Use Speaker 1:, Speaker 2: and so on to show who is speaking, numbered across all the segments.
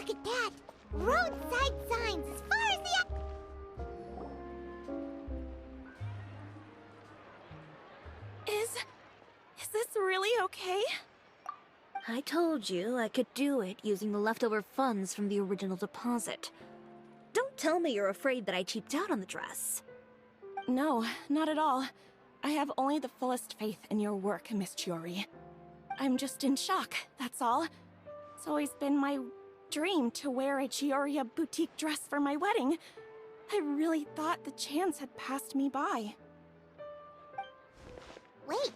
Speaker 1: Look at that! Roadside signs as far as the...
Speaker 2: Is this really okay?
Speaker 3: I told you I could do it using the leftover funds from the original deposit. Don't tell me you're afraid that I cheaped out on the dress.
Speaker 2: No, not at all. I have only the fullest faith in your work, Miss Chiori. I'm just in shock, that's all. It's always been my dream to wear a Chiori boutique dress for my wedding. I really thought the chance had passed me by.
Speaker 1: Wait,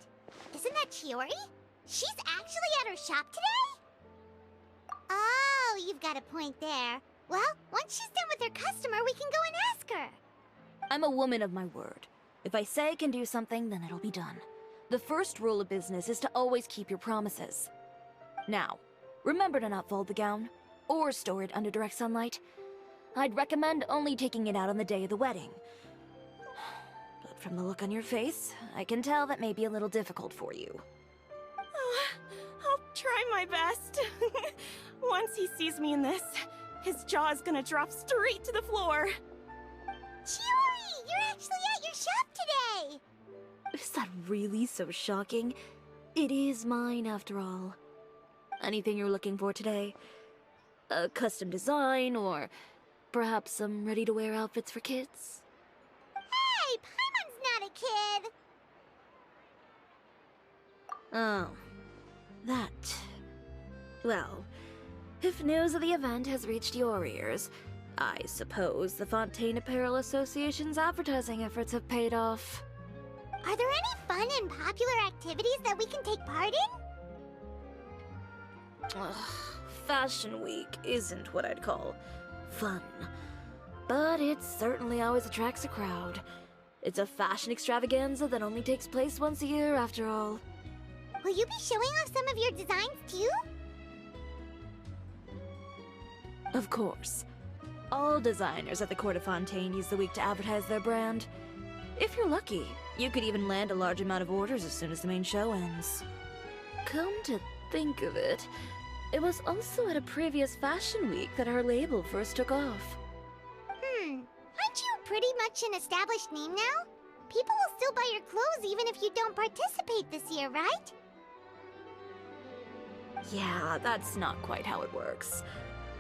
Speaker 1: isn't that Chiori? She's actually at her shop today? Oh, you've got a point there. Well, once she's done with her customer, we can go and ask her.
Speaker 3: I'm a woman of my word. If I say I can do something, then it'll be done. The first rule of business is to always keep your promises. Now, remember to not fold the gown, or store it under direct sunlight. I'd recommend only taking it out on the day of the wedding. But from the look on your face, I can tell that may be a little difficult for you.
Speaker 2: I'll try my best. Once he sees me in this, his jaw is gonna drop straight to the floor.
Speaker 1: Chiori, you're actually at your shop today!
Speaker 3: Is that really so shocking? It is mine, after all. Anything you're looking for today? A custom design, or perhaps some ready-to-wear outfits for kids?
Speaker 1: Hey, Paimon's not a kid!
Speaker 3: Oh, that. Well, if news of the event has reached your ears, I suppose the Fontaine Apparel Association's advertising efforts have paid off.
Speaker 1: Are there any fun and popular activities that we can take part in?
Speaker 3: Ugh, Fashion Week isn't what I'd call fun. But it certainly always attracts a crowd. It's a fashion extravaganza that only takes place once a year, after all.
Speaker 1: Will you be showing off some of your designs, too?
Speaker 3: Of course. All designers at the Court of Fontaine use the week to advertise their brand. If you're lucky, you could even land a large amount of orders as soon as the main show ends. Come to think of it, it was also at a previous Fashion Week that our label first took off.
Speaker 1: Aren't you pretty much an established name now? People will still buy your clothes even if you don't participate this year, right?
Speaker 3: Yeah, that's not quite how it works.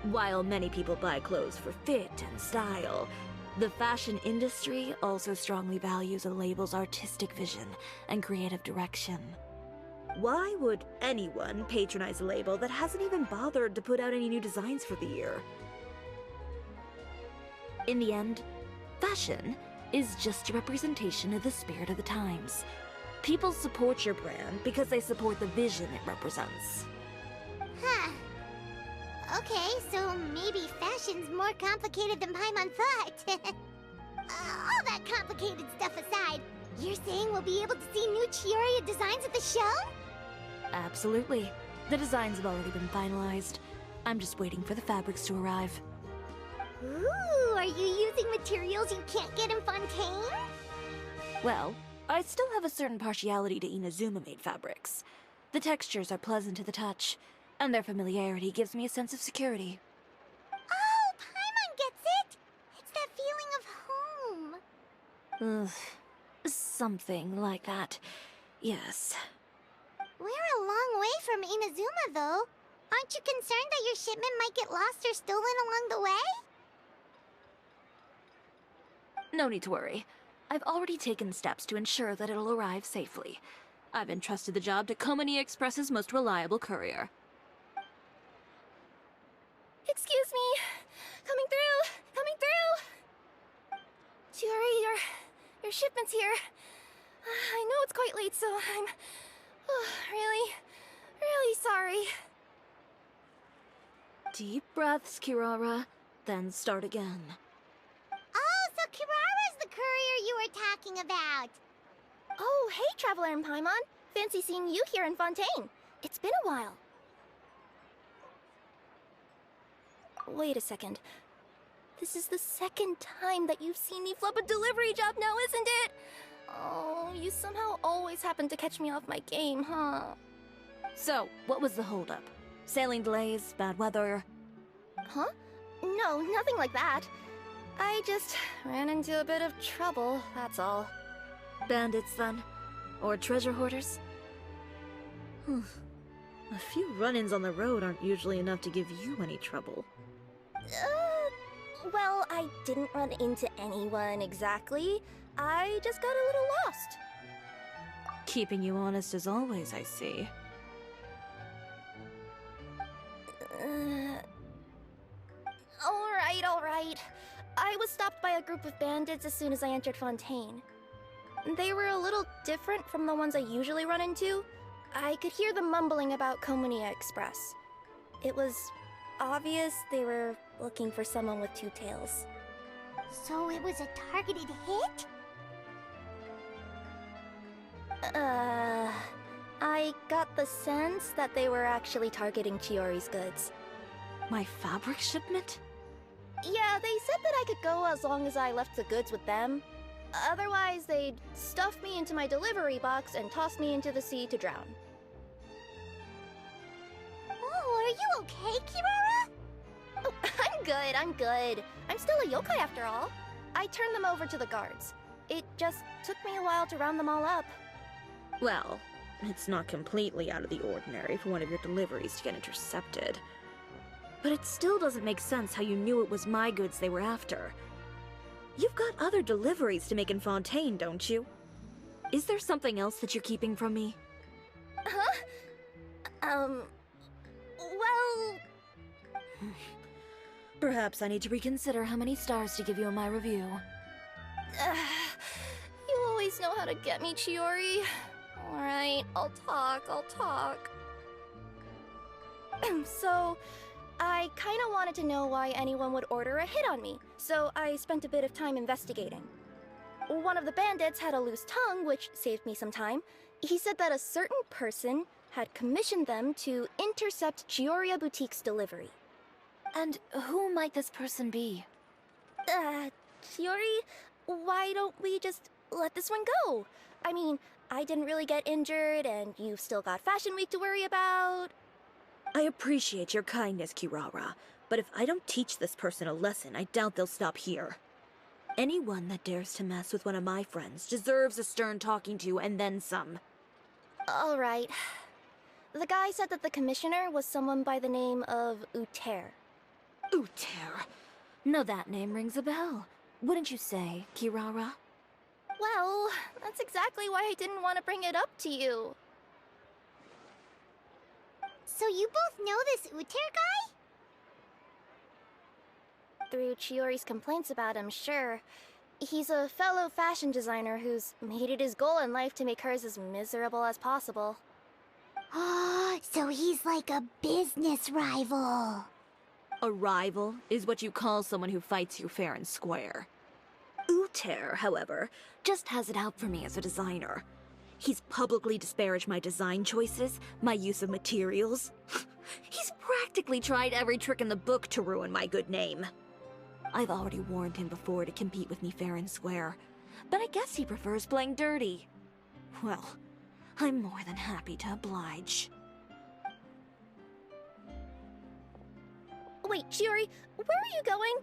Speaker 3: While many people buy clothes for fit and style, the fashion industry also strongly values a label's artistic vision and creative direction. Why would anyone patronize a label that hasn't even bothered to put out any new designs for the year? In the end, fashion is just a representation of the spirit of the times. People support your brand because they support the vision it represents.
Speaker 1: Huh. Okay, so maybe fashion's more complicated than Paimon thought. All that complicated stuff aside, you're saying we'll be able to see new Chiori designs at the show?
Speaker 3: Absolutely. The designs have already been finalized. I'm just waiting for the fabrics to arrive.
Speaker 1: Ooh, are you using materials you can't get in Fontaine?
Speaker 3: Well, I still have a certain partiality to Inazuma-made fabrics. The textures are pleasant to the touch, and their familiarity gives me a sense of security.
Speaker 1: Oh, Paimon gets it! It's that feeling of home.
Speaker 3: Ugh. Something like that. Yes.
Speaker 1: We're a long way from Inazuma, though. Aren't you concerned that your shipment might get lost or stolen along the way?
Speaker 3: No need to worry. I've already taken steps to ensure that it'll arrive safely. I've entrusted the job to Komani Express's most reliable courier.
Speaker 2: Excuse me! Coming through! Coming through! Chiori, your shipment's here. I know it's quite late, so I'm really sorry.
Speaker 3: Deep breaths, Kirara, then start again.
Speaker 1: Oh, so Kirara's the courier you were talking about.
Speaker 2: Oh, hey, Traveler and Paimon. Fancy seeing you here in Fontaine. It's been a while. Wait a second. This is the second time that you've seen me flub a delivery job now, isn't it? Oh, you somehow always happen to catch me off my game, huh?
Speaker 3: So, what was the holdup? Sailing delays, bad weather?
Speaker 4: Huh? No, nothing like that. I just ran into a bit of trouble, that's all.
Speaker 3: Bandits, then? Or treasure hoarders? A few run-ins on the road aren't usually enough to give you any trouble.
Speaker 4: Well, I didn't run into anyone exactly. I just got a little lost.
Speaker 3: Keeping you honest as always, I see.
Speaker 4: Alright. I was stopped by a group of bandits as soon as I entered Fontaine. They were a little different from the ones I usually run into. I could hear them mumbling about Komunia Express. It was obvious they were looking for someone with two tails.
Speaker 1: So it was a targeted hit?
Speaker 4: I got the sense that they were actually targeting Chiori's goods.
Speaker 3: My fabric shipment?
Speaker 4: Yeah, they said that I could go as long as I left the goods with them. Otherwise, they'd stuff me into my delivery box and toss me into the sea to drown.
Speaker 1: Oh, are you okay, Kirara?
Speaker 4: Oh, I'm good. I'm still a yokai after all. I turned them over to the guards. It just took me a while to round them all up.
Speaker 3: Well, it's not completely out of the ordinary for one of your deliveries to get intercepted. But it still doesn't make sense how you knew it was my goods they were after. You've got other deliveries to make in Fontaine, don't you? Is there something else that you're keeping from me?
Speaker 4: Huh? Well...
Speaker 3: Perhaps I need to reconsider how many stars to give you in my review.
Speaker 4: You always know how to get me, Chiori. Alright, I'll talk. So, I kinda wanted to know why anyone would order a hit on me, so I spent a bit of time investigating. One of the bandits had a loose tongue, which saved me some time. He said that a certain person had commissioned them to intercept Chioria Boutique's delivery.
Speaker 3: And who might this person be?
Speaker 4: Chiori, why don't we just let this one go? I mean, I didn't really get injured, and you've still got Fashion Week to worry about.
Speaker 3: I appreciate your kindness, Kirara, but if I don't teach this person a lesson, I doubt they'll stop here. Anyone that dares to mess with one of my friends deserves a stern talking to and then some.
Speaker 4: Alright. The guy said that the commissioner was someone by the name of Uter.
Speaker 3: Uter. No, that name rings a bell. Wouldn't you say, Kirara?
Speaker 4: Well, that's exactly why I didn't want to bring it up to you.
Speaker 1: So you both know this Uter guy?
Speaker 4: Through Chiori's complaints about him, sure. He's a fellow fashion designer who's made it his goal in life to make hers as miserable as possible.
Speaker 1: Oh, so he's like a business rival.
Speaker 3: A rival is what you call someone who fights you fair and square. Uter, however, just has it out for me as a designer. He's publicly disparaged my design choices, my use of materials. He's practically tried every trick in the book to ruin my good name. I've already warned him before to compete with me fair and square, but I guess he prefers playing dirty. Well, I'm more than happy to oblige.
Speaker 4: Wait, Chiori, where are you going?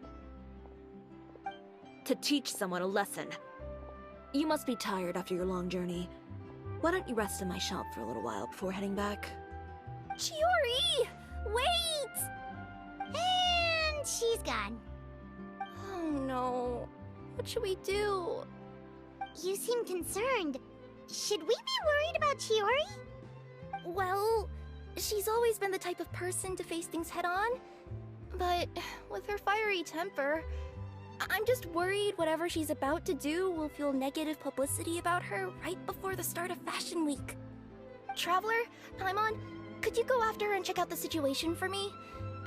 Speaker 3: To teach someone a lesson. You must be tired after your long journey. Why don't you rest in my shop for a little while before heading back?
Speaker 4: Chiori! Wait!
Speaker 1: And she's gone.
Speaker 4: Oh no. What should we do?
Speaker 1: You seem concerned. Should we be worried about Chiori?
Speaker 4: Well, she's always been the type of person to face things head on. But with her fiery temper, I'm just worried whatever she's about to do will fuel negative publicity about her right before the start of Fashion Week. Traveler, Paimon, could you go after her and check out the situation for me?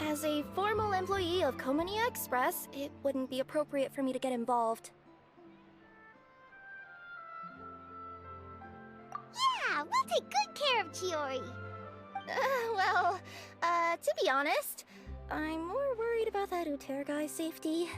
Speaker 4: As a formal employee of Komunia Express, it wouldn't be appropriate for me to get involved.
Speaker 1: Yeah, we'll take good care of Chiori.
Speaker 4: To be honest, I'm more worried about that Uter guy's safety.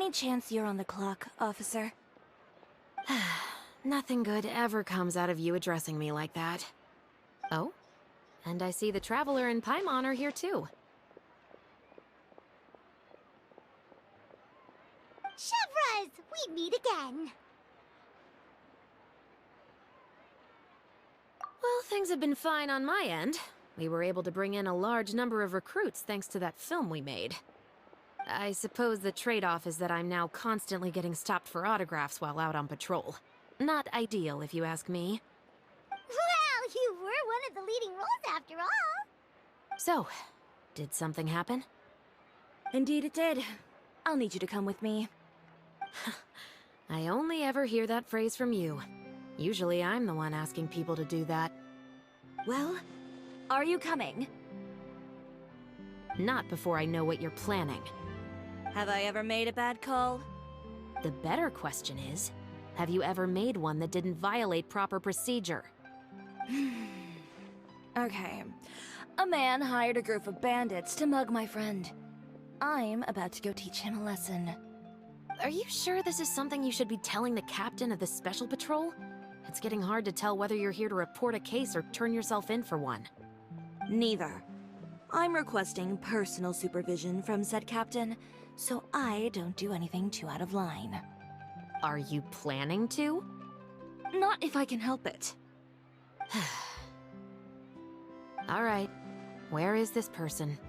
Speaker 3: Any chance you're on the clock, officer?
Speaker 5: Nothing good ever comes out of you addressing me like that. Oh? And I see the Traveler and Paimon are here too.
Speaker 1: Chevras, we meet again.
Speaker 5: Well, things have been fine on my end. We were able to bring in a large number of recruits thanks to that film we made. I suppose the trade-off is that I'm now constantly getting stopped for autographs while out on patrol. Not ideal, if you ask me.
Speaker 1: Well, you were one of the leading roles after all.
Speaker 5: So, did something happen?
Speaker 3: Indeed it did. I'll need you to come with me.
Speaker 5: I only ever hear that phrase from you. Usually I'm the one asking people to do that.
Speaker 3: Well, are you coming?
Speaker 5: Not before I know what you're planning.
Speaker 3: Have I ever made a bad call?
Speaker 5: The better question is, have you ever made one that didn't violate proper procedure?
Speaker 3: Okay. A man hired a group of bandits to mug my friend. I'm about to go teach him a lesson.
Speaker 5: Are you sure this is something you should be telling the captain of the Special Patrol? It's getting hard to tell whether you're here to report a case or turn yourself in for one.
Speaker 3: Neither. I'm requesting personal supervision from said captain, so I don't do anything too out of line.
Speaker 5: Are you planning to?
Speaker 3: Not if I can help it.
Speaker 5: All right. Where is this person?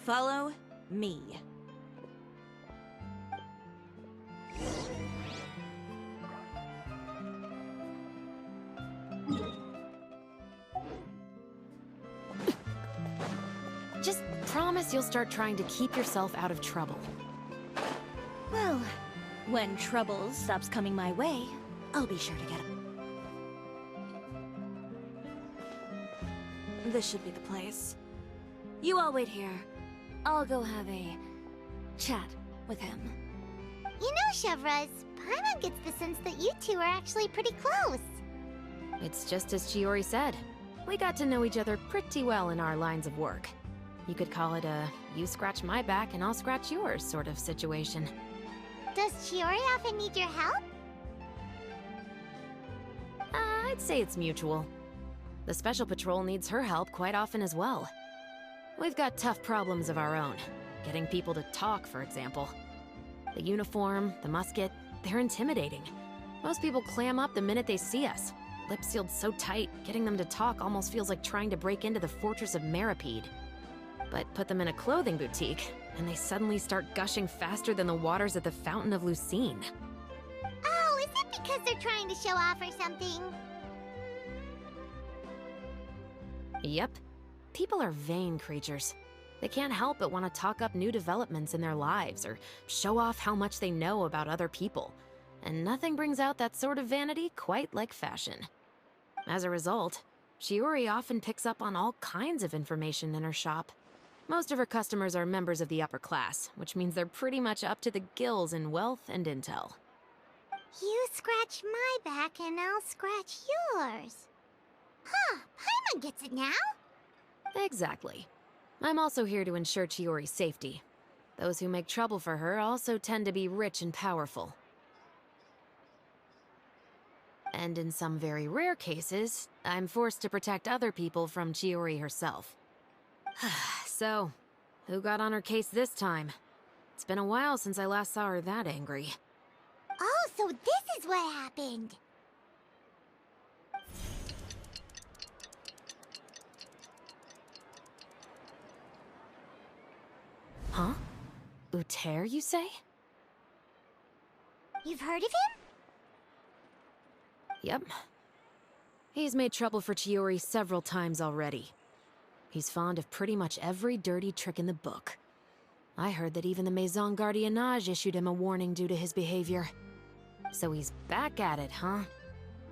Speaker 3: Follow me.
Speaker 5: Just promise you'll start trying to keep yourself out of trouble.
Speaker 3: Well, when trouble stops coming my way, I'll be sure to get it. This should be the place. You all wait here. I'll go have a chat with him.
Speaker 1: You know, Chevras, Paimon gets the sense that you two are actually pretty close.
Speaker 5: It's just as Chiori said. We got to know each other pretty well in our lines of work. You could call it a you scratch my back and I'll scratch yours sort of situation.
Speaker 1: Does Chiori often need your help?
Speaker 5: I'd say it's mutual. The Special Patrol needs her help quite often as well. We've got tough problems of our own. Getting people to talk, for example. The uniform, the musket, they're intimidating. Most people clam up the minute they see us. Lips sealed so tight, getting them to talk almost feels like trying to break into the fortress of Meripede. But put them in a clothing boutique, and they suddenly start gushing faster than the waters at the Fountain of Lucine.
Speaker 1: Oh, is it because they're trying to show off or something?
Speaker 5: Yep. People are vain creatures. They can't help but want to talk up new developments in their lives or show off how much they know about other people. And nothing brings out that sort of vanity quite like fashion. As a result, Chiori often picks up on all kinds of information in her shop. Most of her customers are members of the upper class, which means they're pretty much up to the gills in wealth and intel.
Speaker 1: You scratch my back and I'll scratch yours. Huh, Paimon gets it now.
Speaker 5: Exactly. I'm also here to ensure Chiori's safety. Those who make trouble for her also tend to be rich and powerful. And in some very rare cases, I'm forced to protect other people from Chiori herself. So, who got on her case this time? It's been a while since I last saw her that angry.
Speaker 1: Oh, so this is what happened.
Speaker 5: Huh? Uter, you say?
Speaker 1: You've heard of him?
Speaker 5: Yep. He's made trouble for Chiori several times already. He's fond of pretty much every dirty trick in the book. I heard that even the Maison Gardiennage issued him a warning due to his behavior. So he's back at it, huh?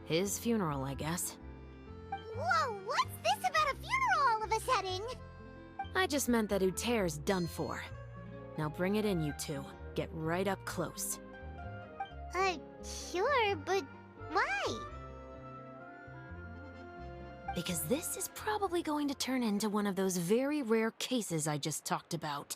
Speaker 5: His funeral, I guess.
Speaker 1: Whoa, what's this about a funeral all of a sudden?
Speaker 5: I just meant that Uter's done for. Now bring it in, you two. Get right up close.
Speaker 1: Sure, but why?
Speaker 5: Because this is probably going to turn into one of those very rare cases I just talked about.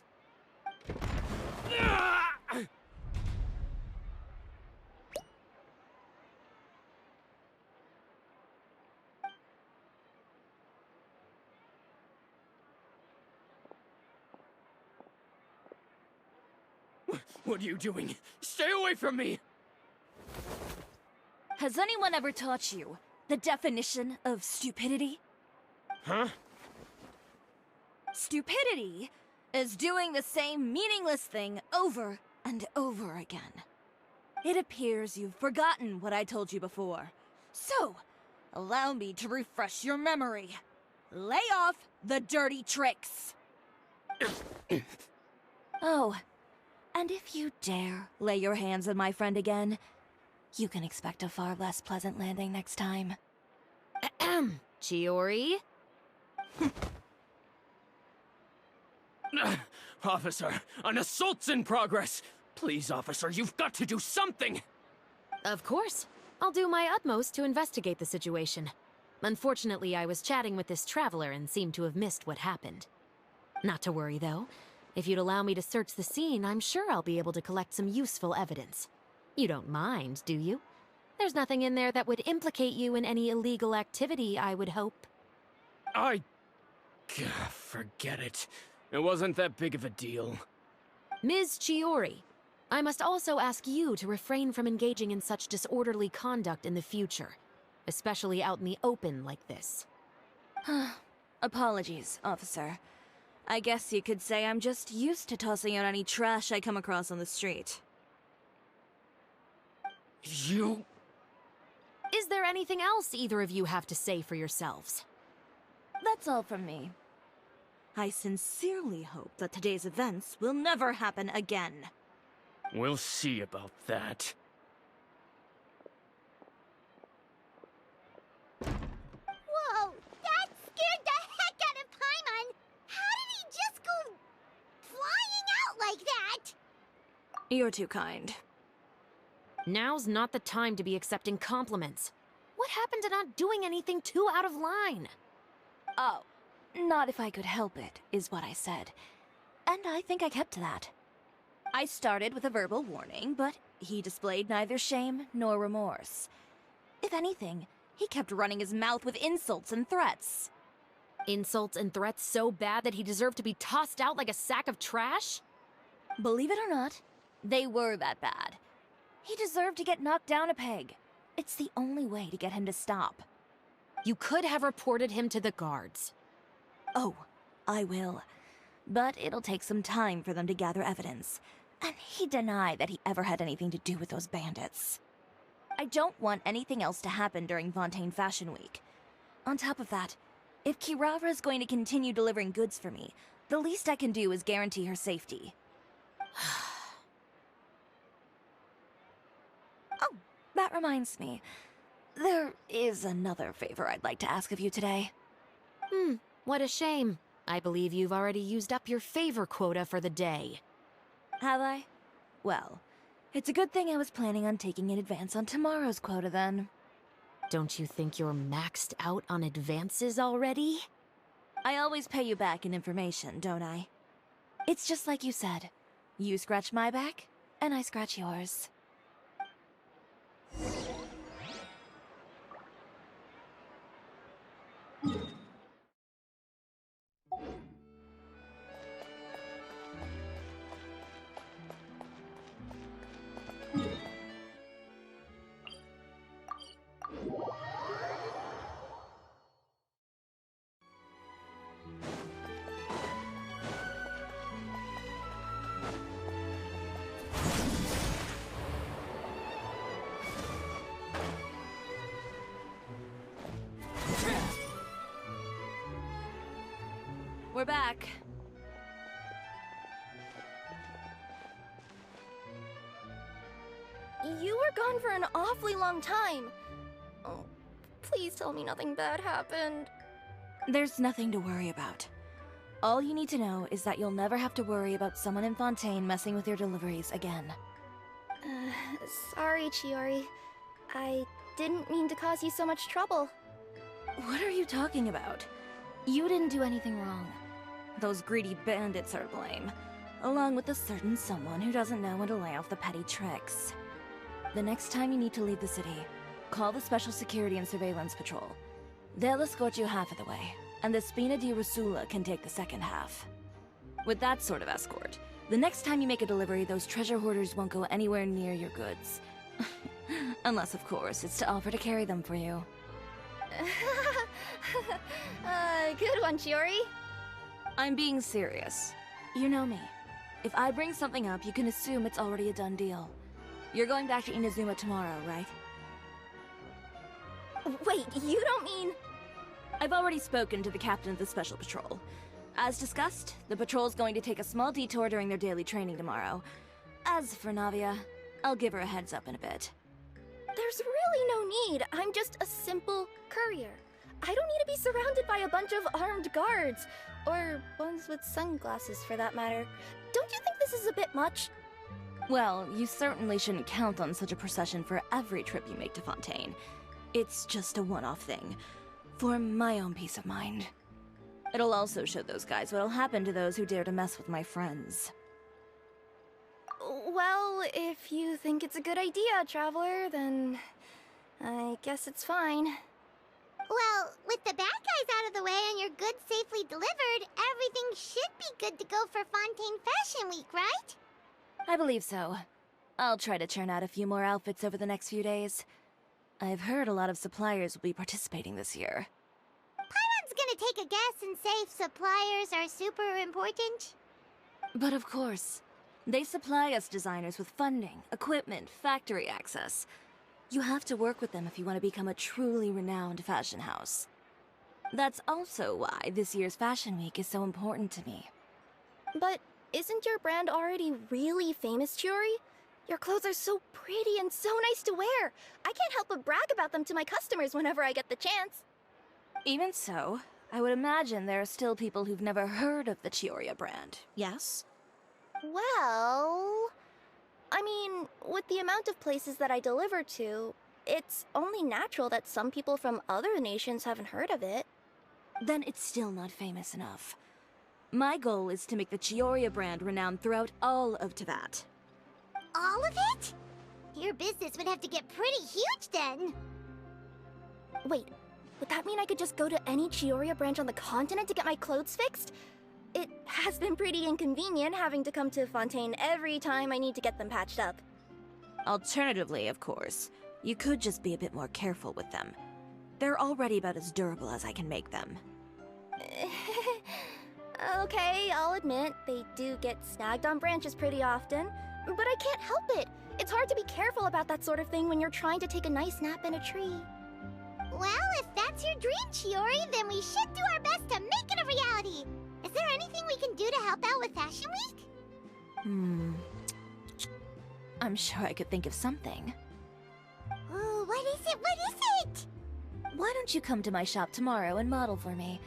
Speaker 6: What are you doing? Stay away from me!
Speaker 3: Has anyone ever taught you the definition of stupidity?
Speaker 6: Huh?
Speaker 3: Stupidity is doing the same meaningless thing over and over again. It appears you've forgotten what I told you before. So, allow me to refresh your memory. Lay off the dirty tricks. Oh, and if you dare lay your hands on my friend again, you can expect a far less pleasant landing next time.
Speaker 5: Ahem. Chiori?
Speaker 6: Officer, an assault's in progress! Please, officer, you've got to do something!
Speaker 5: Of course. I'll do my utmost to investigate the situation. Unfortunately, I was chatting with this traveler and seemed to have missed what happened. Not to worry, though. If you'd allow me to search the scene, I'm sure I'll be able to collect some useful evidence. You don't mind, do you? There's nothing in there that would implicate you in any illegal activity, I would hope.
Speaker 6: Forget it. It wasn't that big of a deal.
Speaker 5: Ms. Chiori, I must also ask you to refrain from engaging in such disorderly conduct in the future, especially out in the open like this.
Speaker 3: Apologies, officer. I guess you could say I'm just used to tossing out any trash I come across on the street.
Speaker 6: You...
Speaker 5: Is there anything else either of you have to say for yourselves?
Speaker 3: That's all from me. I sincerely hope that today's events will never happen again.
Speaker 6: We'll see about that.
Speaker 1: Whoa! That scared the heck out of Paimon! How did he just go flying out like that?
Speaker 3: You're too kind.
Speaker 5: Now's not the time to be accepting compliments. What happened to not doing anything too out of line?
Speaker 3: Oh, not if I could help it, is what I said. And I think I kept to that. I started with a verbal warning, but he displayed neither shame nor remorse. If anything, he kept running his mouth with insults and threats.
Speaker 5: Insults and threats so bad that he deserved to be tossed out like a sack of trash?
Speaker 3: Believe it or not, they were that bad. He deserved to get knocked down a peg. It's the only way to get him to stop.
Speaker 5: You could have reported him to the guards.
Speaker 3: Oh, I will. But it'll take some time for them to gather evidence. And he denied that he ever had anything to do with those bandits. I don't want anything else to happen during Fontaine Fashion Week. On top of that, if Kirara is going to continue delivering goods for me, the least I can do is guarantee her safety. Oh, that reminds me. There is another favor I'd like to ask of you today.
Speaker 5: What a shame. I believe you've already used up your favor quota for the day.
Speaker 3: Have I? Well, it's a good thing I was planning on taking an advance on tomorrow's quota then.
Speaker 5: Don't you think you're maxed out on advances already?
Speaker 3: I always pay you back in information, don't I? It's just like you said. You scratch my back, and I scratch yours. We're back.
Speaker 4: You were gone for an awfully long time. Oh, please tell me nothing bad happened.
Speaker 3: There's nothing to worry about. All you need to know is that you'll never have to worry about someone in Fontaine messing with your deliveries again.
Speaker 4: Sorry, Chiori. I didn't mean to cause you so much trouble.
Speaker 3: What are you talking about? You didn't do anything wrong. Those greedy bandits are to blame, along with a certain someone who doesn't know when to lay off the petty tricks. The next time you need to leave the city, call the Special Security and Surveillance Patrol. They'll escort you half of the way, and the Spina di Rusula can take the second half. With that sort of escort, The next time you make a delivery, those treasure hoarders won't go anywhere near your goods. Unless, of course, it's to offer to carry them for you.
Speaker 4: Good one, Chiori.
Speaker 3: I'm being serious. You know me. If I bring something up, you can assume it's already a done deal. You're going back to Inazuma tomorrow, right?
Speaker 4: Wait, you don't mean...
Speaker 3: I've already spoken to the captain of the Special Patrol. As discussed, the patrol's going to take a small detour during their daily training tomorrow. As for Navia, I'll give her a heads up in a bit.
Speaker 4: There's really no need. I'm just a simple courier. I don't need to be surrounded by a bunch of armed guards. Or ones with sunglasses, for that matter. Don't you think this is a bit much?
Speaker 3: Well, you certainly shouldn't count on such a procession for every trip you make to Fontaine. It's just a one-off thing, for my own peace of mind. It'll also show those guys what'll happen to those who dare to mess with my friends.
Speaker 4: Well, if you think it's a good idea, Traveler, then... I guess it's fine.
Speaker 1: Well, with the bad guys out of the way and your goods safely delivered, everything should be good to go for Fontaine Fashion Week, right?
Speaker 3: I believe so. I'll try to churn out a few more outfits over the next few days. I've heard a lot of suppliers will be participating this year.
Speaker 1: Paimon's gonna take a guess and say suppliers are super important.
Speaker 3: But of course, they supply us designers with funding, equipment, factory access. You have to work with them if you want to become a truly renowned fashion house. That's also why this year's Fashion Week is so important to me.
Speaker 4: But isn't your brand already really famous, Chiori? Your clothes are so pretty and so nice to wear. I can't help but brag about them to my customers whenever I get the chance.
Speaker 3: Even so, I would imagine there are still people who've never heard of the Chiori brand, yes?
Speaker 4: Well... I mean, with the amount of places that I deliver to, it's only natural that some people from other nations haven't heard of it.
Speaker 3: Then it's still not famous enough. My goal is to make the Chiori brand renowned throughout all of Teyvat.
Speaker 1: All of it? Your business would have to get pretty huge then.
Speaker 4: Wait, would that mean I could just go to any Chiori branch on the continent to get my clothes fixed? It has been pretty inconvenient having to come to Fontaine every time I need to get them patched up.
Speaker 3: Alternatively, of course, you could just be a bit more careful with them. They're already about as durable as I can make them.
Speaker 4: Okay, I'll admit, they do get snagged on branches pretty often, but I can't help it. It's hard to be careful about that sort of thing when you're trying to take a nice nap in a tree.
Speaker 1: Well, if that's your dream, Chiori, then we should do our best to make it a reality. Is there anything we can do to help out with Fashion Week?
Speaker 3: I'm sure I could think of something.
Speaker 1: Ooh, what is it? What is it?
Speaker 3: Why don't you come to my shop tomorrow and model for me?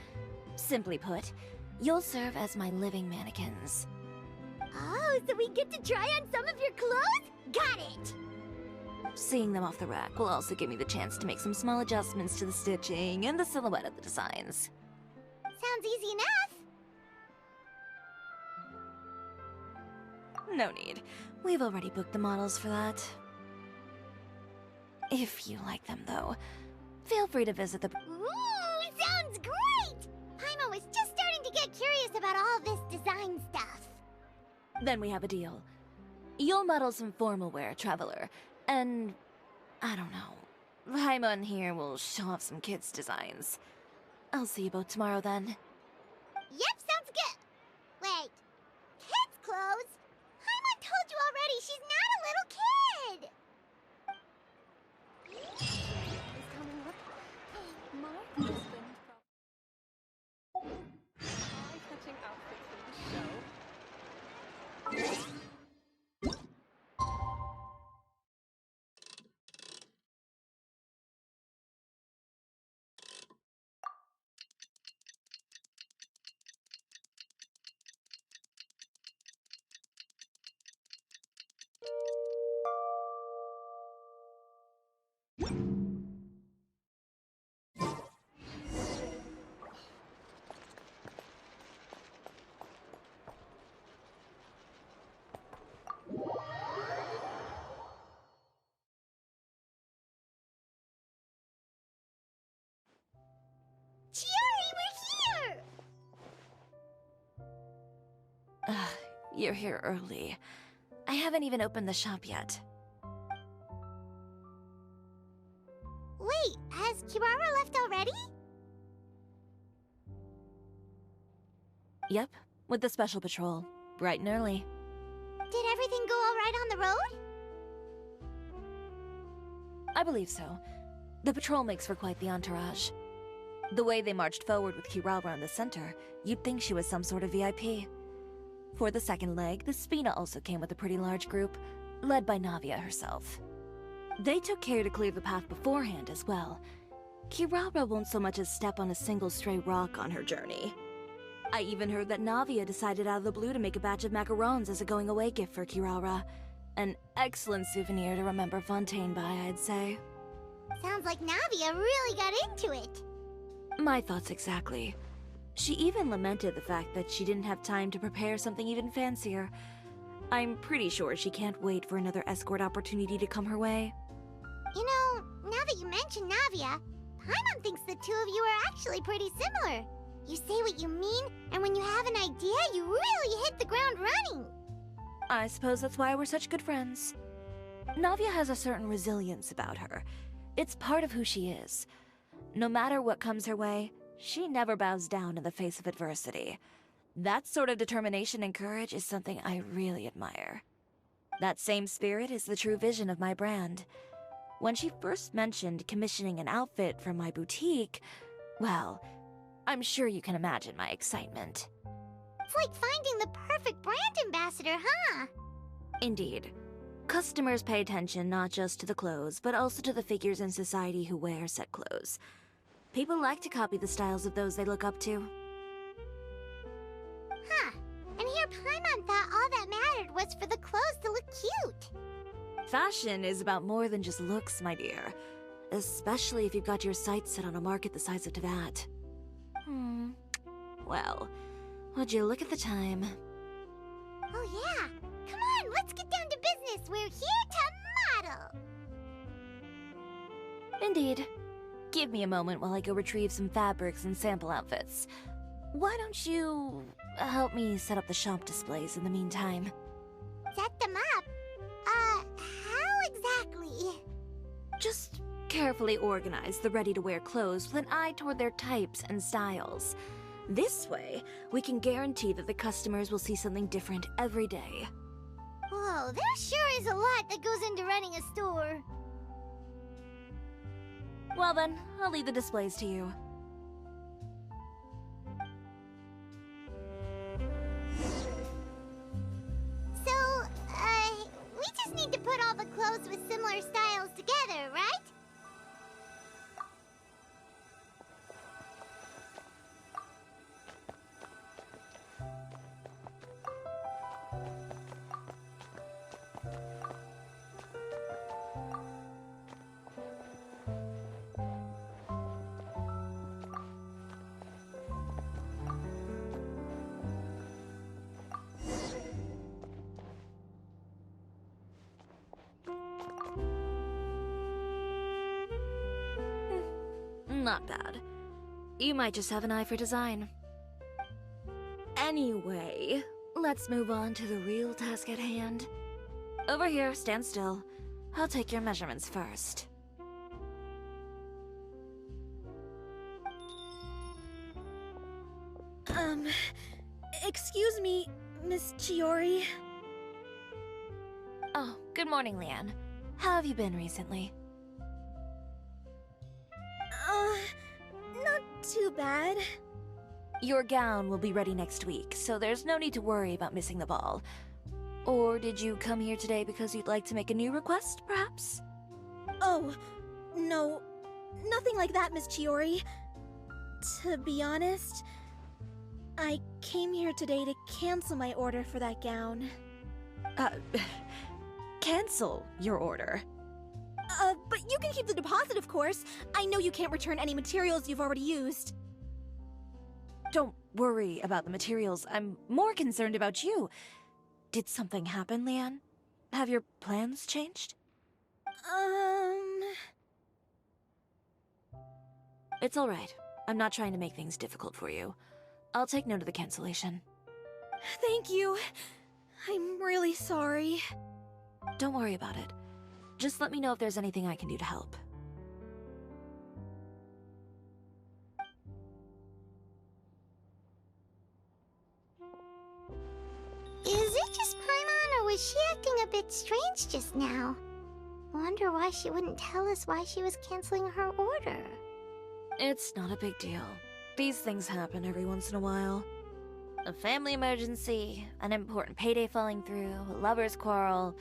Speaker 3: Simply put, you'll serve as my living mannequins.
Speaker 1: Oh, so we get to try on some of your clothes? Got it!
Speaker 3: Seeing them off the rack will also give me the chance to make some small adjustments to the stitching and the silhouette of the designs.
Speaker 1: Sounds easy enough.
Speaker 3: No need. We've already booked the models for that. If you like them, though, feel free to visit the...
Speaker 1: Ooh, sounds great! Paimon was just starting to get curious about all this design stuff.
Speaker 3: Then we have a deal. You'll model some formal wear, Traveler, and... I don't know. Paimon here will show off some kids' designs. I'll see you both tomorrow, then.
Speaker 1: Yep, sounds good. Wait, kids' clothes? Paimon told you already she's not a little kid!
Speaker 2: My husband eye-catching outfit for the show.
Speaker 1: Chiori, we're here!
Speaker 3: You're here early. I haven't even opened the shop yet.
Speaker 1: Wait, has Kirara left already?
Speaker 3: Yep, with the special patrol. Bright and early.
Speaker 1: Did everything go all right on the road?
Speaker 3: I believe so. The patrol makes for quite the entourage. The way they marched forward with Kirara in the center, you'd think she was some sort of VIP. For the second leg, the Spina also came with a pretty large group, led by Navia herself. They took care to clear the path beforehand as well. Kirara won't so much as step on a single stray rock on her journey. I even heard that Navia decided out of the blue to make a batch of macarons as a going-away gift for Kirara. An excellent souvenir to remember Fontaine by, I'd say.
Speaker 1: Sounds like Navia really got into it.
Speaker 3: My thoughts exactly. She even lamented the fact that she didn't have time to prepare something even fancier. I'm pretty sure she can't wait for another escort opportunity to come her way.
Speaker 1: You know, now that you mention Navia, Paimon thinks the two of you are actually pretty similar. You say what you mean, and when you have an idea, you really hit the ground running.
Speaker 3: I suppose that's why we're such good friends. Navia has a certain resilience about her. It's part of who she is. No matter what comes her way, she never bows down in the face of adversity. That sort of determination and courage is something I really admire. That same spirit is the true vision of my brand. When she first mentioned commissioning an outfit from my boutique, well, I'm sure you can imagine my excitement.
Speaker 1: It's like finding the perfect brand ambassador, huh?
Speaker 3: Indeed. Customers pay attention not just to the clothes, but also to the figures in society who wear said clothes. People like to copy the styles of those they look up to.
Speaker 1: Huh. And here Paimon thought all that mattered was for the clothes to look cute.
Speaker 3: Fashion is about more than just looks, my dear. Especially if you've got your sights set on a market the size of Teyvat. Well, would you look at the time?
Speaker 1: Oh yeah. Come on, let's get down to business. We're here to model.
Speaker 3: Indeed. Give me a moment while I go retrieve some fabrics and sample outfits. Why don't you help me set up the shop displays in the meantime?
Speaker 1: Set them up? How exactly?
Speaker 3: Just carefully organize the ready-to-wear clothes with an eye toward their types and styles. This way, we can guarantee that the customers will see something different every day.
Speaker 1: Whoa, there sure is a lot that goes into running a store.
Speaker 3: Well then, I'll leave the displays to you.
Speaker 1: So, we just need to put all the clothes with similar styles together, right?
Speaker 3: Not bad. You might just have an eye for design. Anyway, let's move on to the real task at hand. Over here, stand still. I'll take your measurements first.
Speaker 4: Excuse me, Miss Chiori.
Speaker 3: Oh, good morning, Leanne. How have you been recently?
Speaker 4: Not too bad.
Speaker 3: Your gown will be ready next week, so there's no need to worry about missing the ball. Or did you come here today because you'd like to make a new request, perhaps?
Speaker 4: Oh, no. Nothing like that, Miss Chiori. To be honest, I came here today to cancel my order for that gown.
Speaker 3: Cancel your order.
Speaker 4: But you can keep the deposit, of course. I know you can't return any materials you've already used.
Speaker 3: Don't worry about the materials. I'm more concerned about you. Did something happen, Leanne? Have your plans changed? It's alright. I'm not trying to make things difficult for you. I'll take note of the cancellation.
Speaker 4: Thank you. I'm really sorry.
Speaker 3: Don't worry about it. Just let me know if there's anything I can do to help.
Speaker 1: Is it just Paimon, or was she acting a bit strange just now? Wonder why she wouldn't tell us why she was canceling her order.
Speaker 3: It's not a big deal. These things happen every once in a while. A family emergency, an important payday falling through, a lover's quarrel,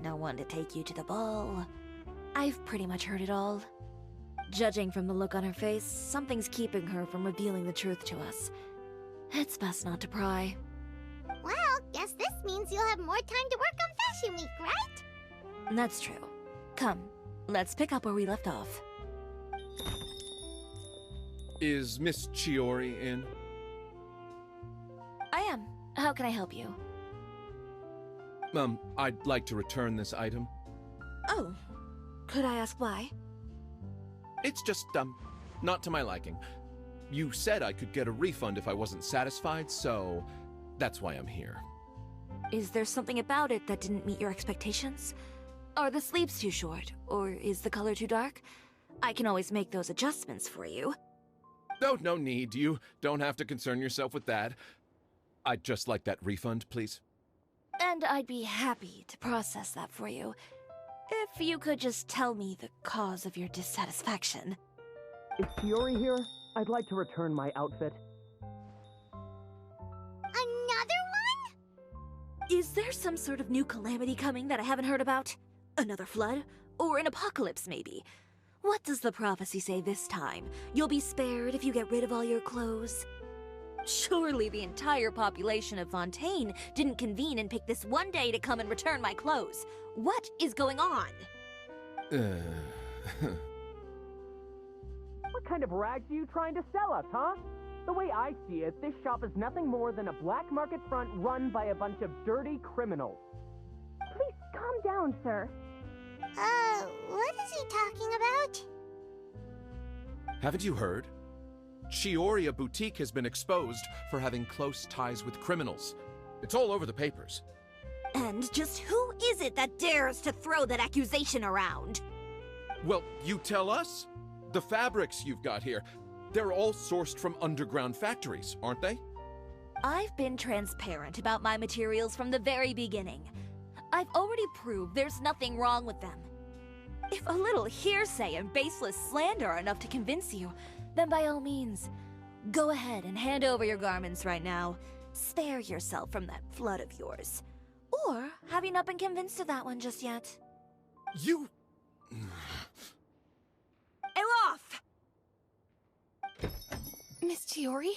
Speaker 3: no one to take you to the ball. I've pretty much heard it all. Judging from the look on her face, something's keeping her from revealing the truth to us. It's best not to pry.
Speaker 1: Well, guess this means you'll have more time to work on Fashion Week, right?
Speaker 3: That's true. Come, let's pick up where we left off.
Speaker 7: Is Miss Chiori in?
Speaker 3: I am. How can I help you?
Speaker 7: I'd like to return this item.
Speaker 3: Oh, could I ask why?
Speaker 7: It's just, not to my liking. You said I could get a refund if I wasn't satisfied, so that's why I'm here.
Speaker 3: Is there something about it that didn't meet your expectations? Are the sleeves too short, or is the color too dark? I can always make those adjustments for you.
Speaker 7: No need. You don't have to concern yourself with that. I'd just like that refund, please.
Speaker 3: And I'd be happy to process that for you. If you could just tell me the cause of your dissatisfaction.
Speaker 8: Is Chiori here? I'd like to return my outfit.
Speaker 1: Another one?
Speaker 3: Is there some sort of new calamity coming that I haven't heard about? Another flood? Or an apocalypse, maybe? What does the prophecy say this time? You'll be spared if you get rid of all your clothes? Surely the entire population of Fontaine didn't convene and pick this one day to come and return my clothes. What is going on?
Speaker 8: What kind of rags are you trying to sell us, huh? The way I see it, this shop is nothing more than a black market front run by a bunch of dirty criminals.
Speaker 4: Please calm down, sir.
Speaker 1: What is he talking about?
Speaker 7: Haven't you heard? Chiori Boutique has been exposed for having close ties with criminals. It's all over the papers.
Speaker 3: And just who is it that dares to throw that accusation around?
Speaker 7: Well, you tell us. The fabrics you've got here, they're all sourced from underground factories, aren't they?
Speaker 3: I've been transparent about my materials from the very beginning. I've already proved there's nothing wrong with them. If a little hearsay and baseless slander are enough to convince you, then by all means, go ahead and hand over your garments right now. Spare yourself from that flood of yours. Or have you not been convinced of that one just yet?
Speaker 7: You...
Speaker 3: Elof!
Speaker 2: Miss Chiori?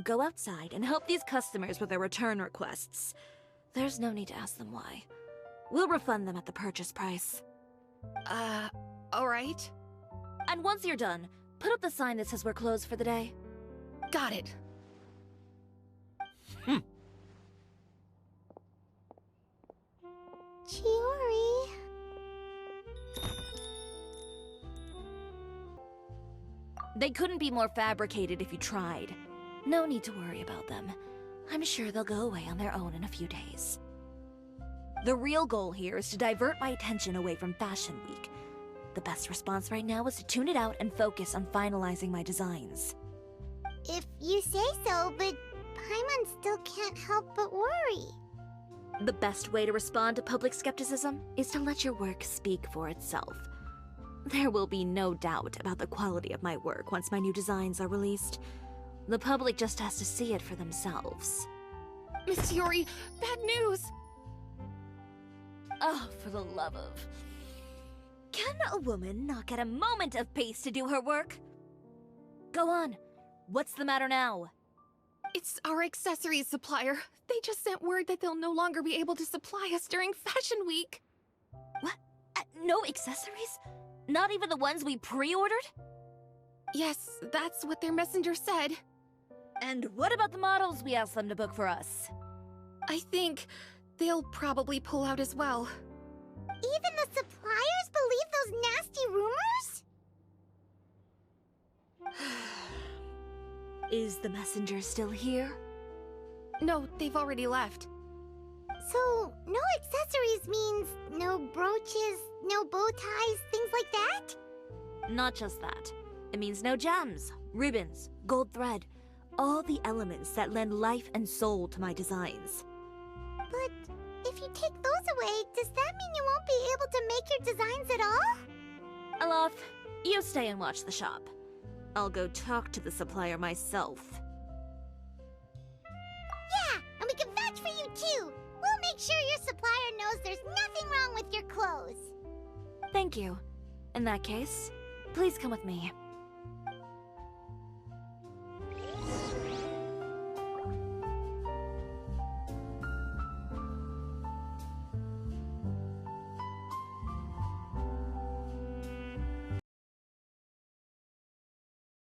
Speaker 3: Go outside and help these customers with their return requests. There's no need to ask them why. We'll refund them at the purchase price.
Speaker 2: Alright.
Speaker 3: And once you're done, put up the sign that says we're closed for the day.
Speaker 2: Got it.
Speaker 1: Chiori.
Speaker 3: They couldn't be more fabricated if you tried. No need to worry about them. I'm sure they'll go away on their own in a few days. The real goal here is to divert my attention away from Fashion Week. The best response right now is to tune it out and focus on finalizing my designs.
Speaker 1: If you say so, but Paimon still can't help but worry.
Speaker 3: The best way to respond to public skepticism is to let your work speak for itself. There will be no doubt about the quality of my work once my new designs are released. The public just has to see it for themselves.
Speaker 2: Miss Chiori, bad news!
Speaker 3: Oh, for the love of... Can a woman not get a moment of peace to do her work? Go on. What's the matter now?
Speaker 2: It's our accessories supplier. They just sent word that they'll no longer be able to supply us during Fashion Week.
Speaker 3: What? No accessories? Not even the ones we pre-ordered?
Speaker 2: Yes, that's what their messenger said.
Speaker 3: And what about the models we asked them to book for us?
Speaker 2: I think they'll probably pull out as well.
Speaker 1: Even the suppliers believe those nasty rumors?
Speaker 3: Is the messenger still here?
Speaker 2: No, they've already left.
Speaker 1: So, no accessories means no brooches, no bow ties, things like that?
Speaker 3: Not just that. It means no gems, ribbons, gold thread, all the elements that lend life and soul to my designs.
Speaker 1: But if you take those away, does that mean you won't be able to make your designs at all?
Speaker 3: Alof, you stay and watch the shop. I'll go talk to the supplier myself.
Speaker 1: Yeah, and we can vouch for you too. We'll make sure your supplier knows there's nothing wrong with your clothes.
Speaker 3: Thank you. In that case, please come with me.